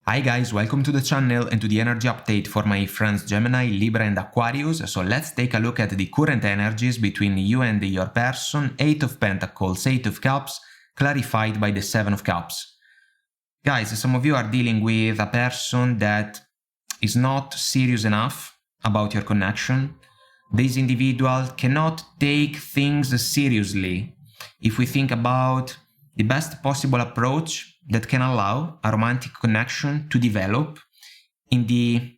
Hi guys, welcome to the channel and to the energy update for my friends Gemini, Libra and Aquarius. So let's take a look at the current energies between you and your person. 8 of Pentacles, 8 of Cups, clarified by the 7 of Cups. Guys, some of you are dealing with a person that is not serious enough about your connection. This individual cannot take things seriously. If we think about the best possible approach that can allow a romantic connection to develop in the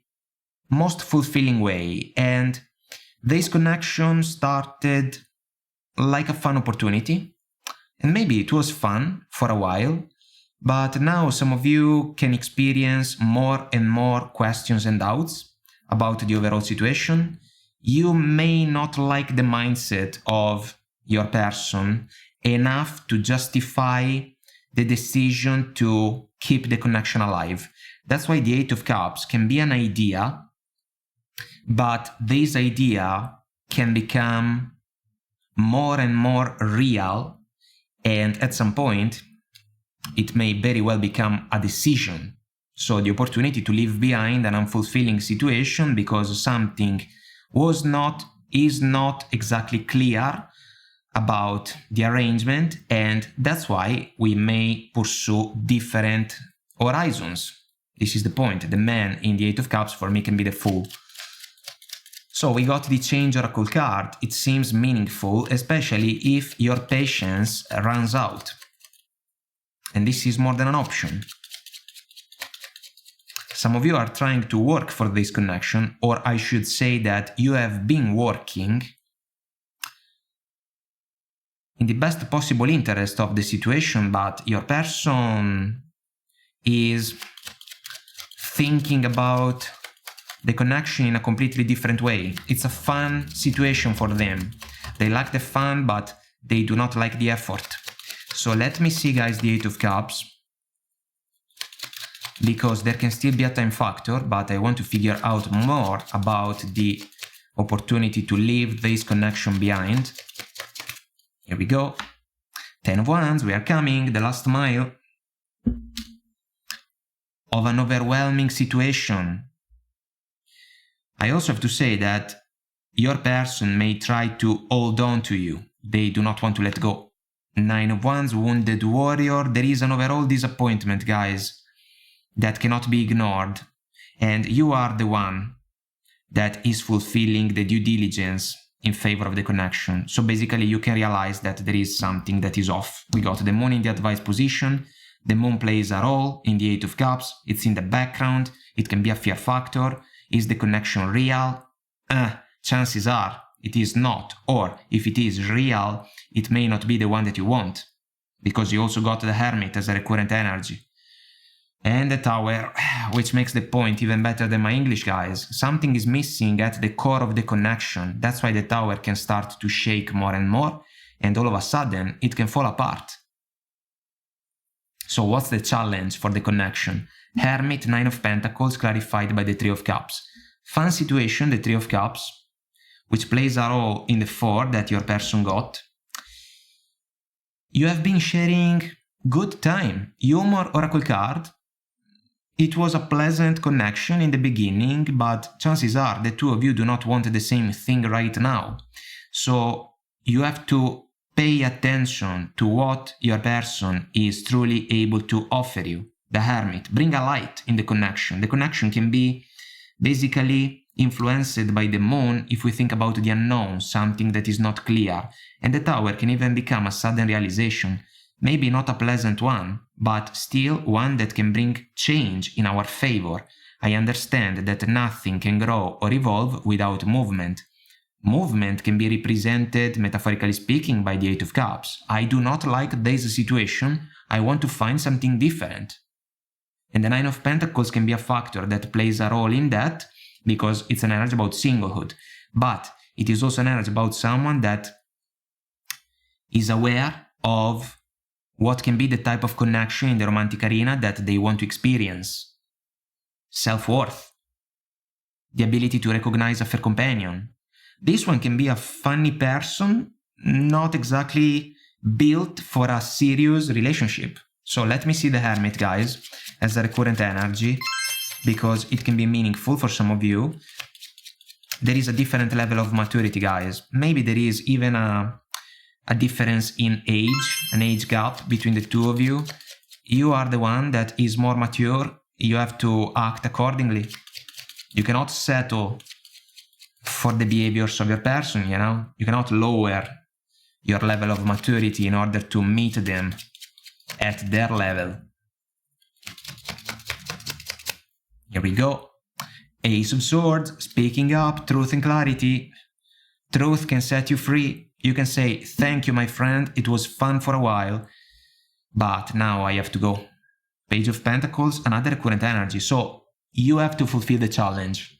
most fulfilling way. And this connection started like a fun opportunity. And maybe it was fun for a while, but now some of you can experience more and more questions and doubts about the overall situation. You may not like the mindset of your person enough to justify the decision to keep the connection alive. That's why the 8 of Cups can be an idea, but this idea can become more and more real, and at some point it may very well become a decision. So the opportunity to leave behind an unfulfilling situation because something is not exactly clear about the arrangement, and that's why we may pursue different horizons. This is the point. The man in the 8 of Cups for me can be the Fool. So we got the Change Oracle card. It seems meaningful, especially if your patience runs out. And this is more than an option. Some of you are trying to work for this connection, or I should say that you have been working in the best possible interest of the situation, but your person is thinking about the connection in a completely different way. It's a fun situation for them. They like the fun, but they do not like the effort. So let me see, guys, the 8 of Cups, because there can still be a time factor, but I want to figure out more about the opportunity to leave this connection behind. Here we go. 10 of Wands, we are coming, the last mile of an overwhelming situation. I also have to say that your person may try to hold on to you. They do not want to let go. 9 of Wands, Wounded Warrior. There is an overall disappointment, guys, that cannot be ignored. And you are the one that is fulfilling the due diligence in favor of the connection. So basically you can realize that there is something that is off. We got the Moon in the advice position. The Moon plays a role in the 8 of Cups. It's in the background. It can be a fear factor. Is the connection real? Chances are it is not. Or if it is real, it may not be the one that you want, because you also got the Hermit as a recurrent energy. And the Tower, which makes the point even better than my English, guys. Something is missing at the core of the connection. That's why the Tower can start to shake more and more, and all of a sudden it can fall apart. So what's the challenge for the connection? Hermit, 9 of Pentacles, clarified by the 3 of Cups. Fun situation, the 3 of Cups, which plays a role in the 4 that your person got. You have been sharing good time. Humor Oracle card. It was a pleasant connection in the beginning, but chances are the two of you do not want the same thing right now. So you have to pay attention to what your person is truly able to offer you. The Hermit, bring a light in the connection. The connection can be basically influenced by the Moon if we think about the unknown, something that is not clear. And the Tower can even become a sudden realization. Maybe not a pleasant one, but still one that can bring change in our favor. I understand that nothing can grow or evolve without movement. Movement can be represented, metaphorically speaking, by the 8 of Cups. I do not like this situation. I want to find something different. And the 9 of Pentacles can be a factor that plays a role in that, because it's an energy about singlehood. But it is also an energy about someone that is aware of what can be the type of connection in the romantic arena that they want to experience. Self-worth. The ability to recognize a fair companion. This one can be a funny person, not exactly built for a serious relationship. So let me see the Hermit, guys. as a recurrent energy, because it can be meaningful for some of you. There is a different level of maturity, guys. Maybe there is even a difference in age, an age gap between the two of you. You are the one that is more mature. You have to act accordingly. You cannot settle for the behaviors of your person, you know? You cannot lower your level of maturity in order to meet them at their level. Here we go. Ace of Swords, speaking up, truth and clarity. Truth can set you free. You can say, thank you, my friend, it was fun for a while, but now I have to go. Page of Pentacles, another recurrent energy. So you have to fulfill the challenge.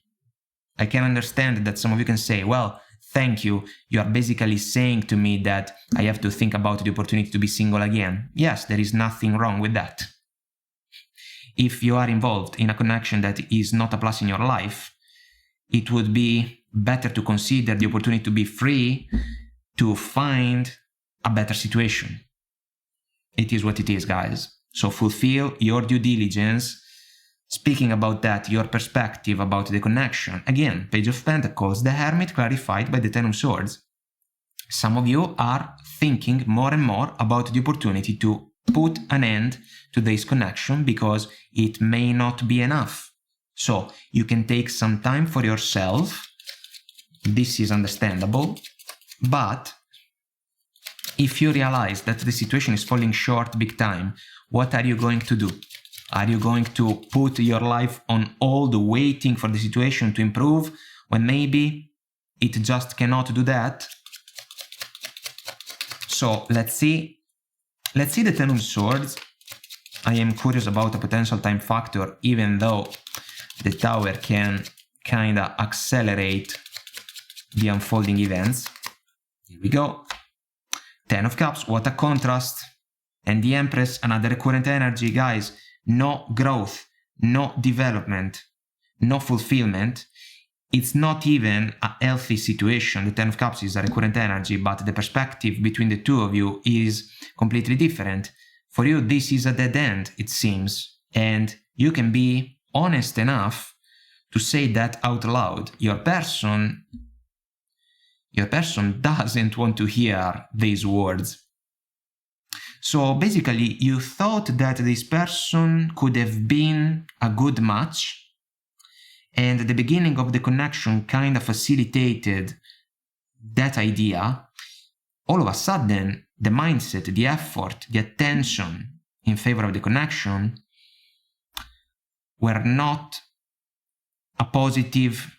I can understand that some of you can say, well, thank you. You are basically saying to me that I have to think about the opportunity to be single again. Yes, there is nothing wrong with that. If you are involved in a connection that is not a plus in your life, it would be better to consider the opportunity to be free to find a better situation. It is what it is, guys. So fulfill your due diligence. Speaking about that, your perspective about the connection. Again, Page of Pentacles, the Hermit clarified by the Ten of Swords. Some of you are thinking more and more about the opportunity to put an end to this connection because it may not be enough. So you can take some time for yourself. This is understandable. But if you realize that the situation is falling short big time, what are you going to do? Are you going to put your life on hold waiting for the situation to improve when maybe it just cannot do that? So let's see the Ten of Swords. I am curious about a potential time factor, even though the Tower can kinda accelerate the unfolding events. Here we go. Ten of Cups, what a contrast. And the Empress, another recurrent energy, guys. No growth, no development, no fulfillment. It's not even a healthy situation. The Ten of Cups is a recurrent energy, but the perspective between the two of you is completely different. For you, this is a dead end, it seems. And you can be honest enough to say that out loud. Your person doesn't want to hear these words. So basically, you thought that this person could have been a good match, and the beginning of the connection kind of facilitated that idea. All of a sudden, the mindset, the effort, the attention in favor of the connection were not a positive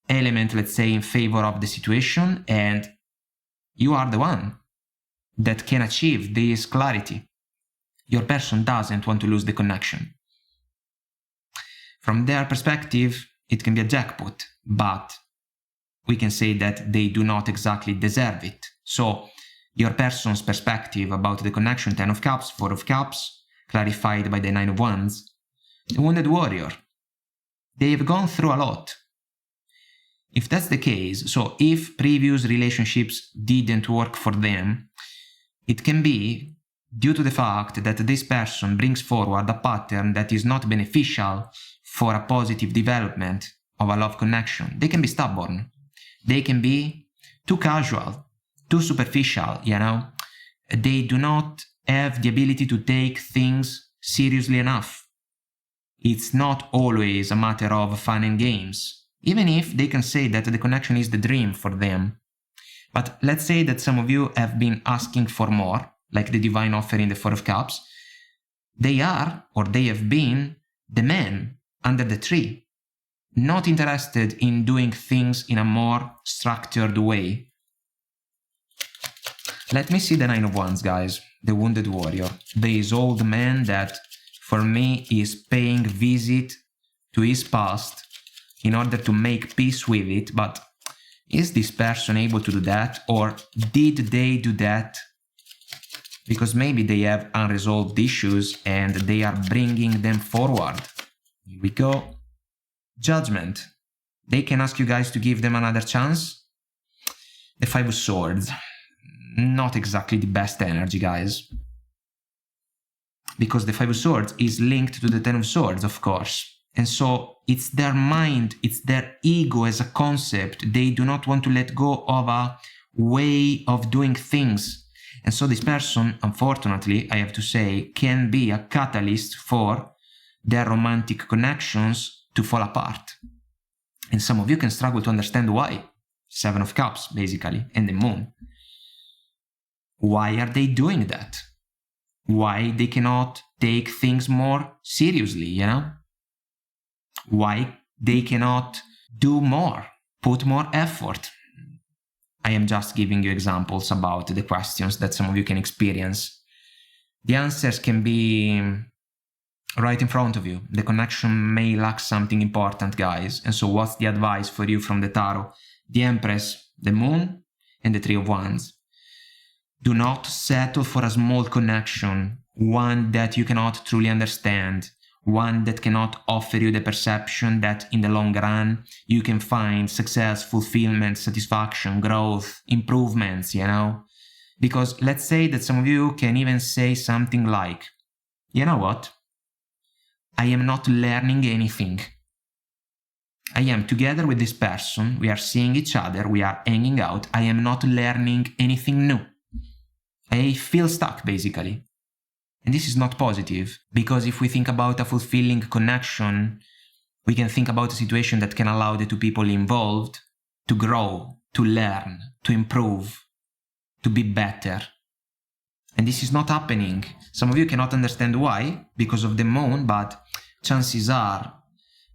element, let's say, in favor of the situation, and you are the one that can achieve this clarity. Your person doesn't want to lose the connection. From their perspective, it can be a jackpot, but we can say that they do not exactly deserve it. So your person's perspective about the connection, Ten of Cups, Four of Cups, clarified by the Nine of Wands. The Wounded Warrior. They've gone through a lot. If that's the case, so if previous relationships didn't work for them, it can be due to the fact that this person brings forward a pattern that is not beneficial for a positive development of a love connection. They can be stubborn. They can be too casual, too superficial, you know. They do not have the ability to take things seriously enough. It's not always a matter of fun and games, even if they can say that the connection is the dream for them. But let's say that some of you have been asking for more, like the divine offer in the Four of Cups. They are, or they have been, the man under the tree, not interested in doing things in a more structured way. Let me see the Nine of Wands, guys, the Wounded Warrior. This old man that, for me, is paying visit to his past in order to make peace with it, but is this person able to do that, or did they do that because maybe they have unresolved issues and they are bringing them forward? Here we go. Judgment. They can ask you guys to give them another chance. The Five of Swords. Not exactly the best energy, guys. because the Five of Swords is linked to the Ten of Swords, of course. And so it's their mind, it's their ego as a concept. They do not want to let go of a way of doing things. And so this person, unfortunately, I have to say, can be a catalyst for their romantic connections to fall apart. And some of you can struggle to understand why. Seven of Cups, basically, and the Moon. Why are they doing that? Why they cannot take things more seriously, you know? Why they cannot do more, put more effort. I am just giving you examples about the questions that some of you can experience. The answers can be right in front of you. The connection may lack something important, guys. And so what's the advice for you from the tarot? The Empress, the Moon, and the Three of Wands. Do not settle for a small connection, one that you cannot truly understand, one that cannot offer you the perception that in the long run you can find success, fulfillment, satisfaction, growth, improvements, you know? Because let's say that some of you can even say something like, you know what? I am not learning anything. I am together with this person, we are seeing each other, we are hanging out, I am not learning anything new. I feel stuck, basically. And this is not positive, because if we think about a fulfilling connection, we can think about a situation that can allow the two people involved to grow, to learn, to improve, to be better. And this is not happening. Some of you cannot understand why, because of the Moon, but chances are,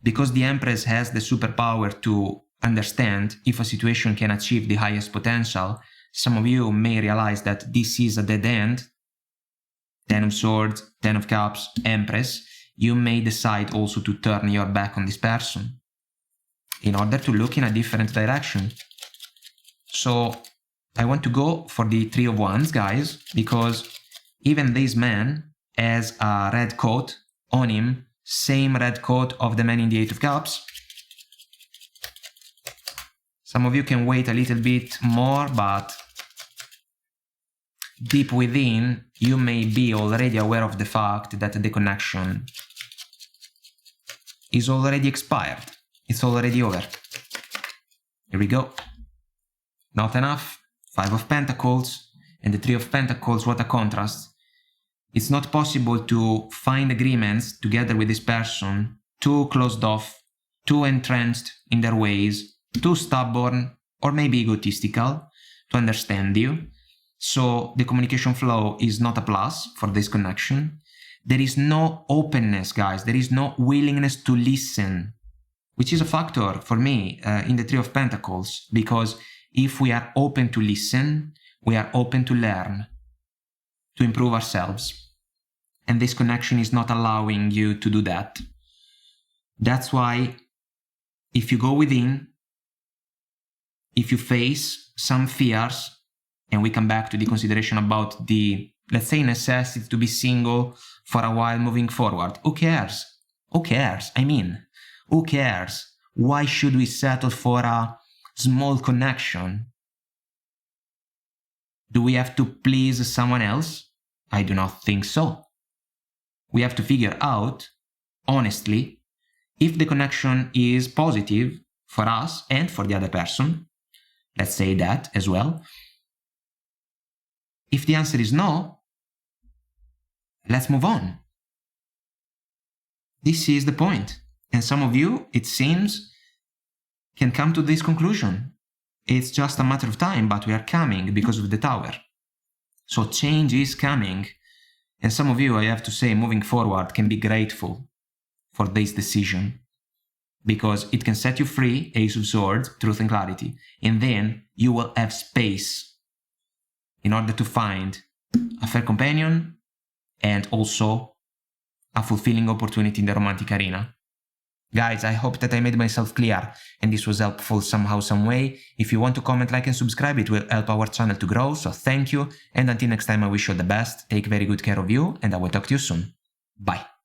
because the Empress has the superpower to understand if a situation can achieve the highest potential, some of you may realize that this is a dead end. Ten of Swords, Ten of Cups, Empress. You may decide also to turn your back on this person in order to look in a different direction. So I want to go for the Three of Wands, guys, because even this man has a red coat on him, same red coat of the man in the Eight of Cups. Some of you can wait a little bit more, but deep within, you may be already aware of the fact that the connection is already expired. It's already over. Here we go. Not enough. Five of Pentacles and the Three of Pentacles, what a contrast. It's not possible to find agreements together with this person, too closed off, too entrenched in their ways, too stubborn, or maybe egotistical to understand you. So the communication flow is not a plus for this connection. There is no openness, guys. There is no willingness to listen, which is a factor for me in the Three of Pentacles, because if we are open to listen, we are open to learn, to improve ourselves. And this connection is not allowing you to do that. That's why if you go within, if you face some fears, and we come back to the consideration about the, let's say, necessity to be single for a while moving forward. Who cares? Who cares? I mean, who cares? Why should we settle for a small connection? Do we have to please someone else? I do not think so. We have to figure out, honestly, if the connection is positive for us and for the other person. Let's say that as well. If the answer is no, let's move on. This is the point. And some of you, it seems, can come to this conclusion. It's just a matter of time, but we are coming because of the Tower. So change is coming. And some of you, I have to say, moving forward, can be grateful for this decision, because it can set you free, Ace of Swords, truth and clarity. And then you will have space in order to find a fair companion and also a fulfilling opportunity in the romantic arena. Guys, I hope that I made myself clear and this was helpful somehow, some way. If you want to comment, like and subscribe, it will help our channel to grow, so thank you. And until next time, I wish you all the best, take very good care of you, and I will talk to you soon. Bye.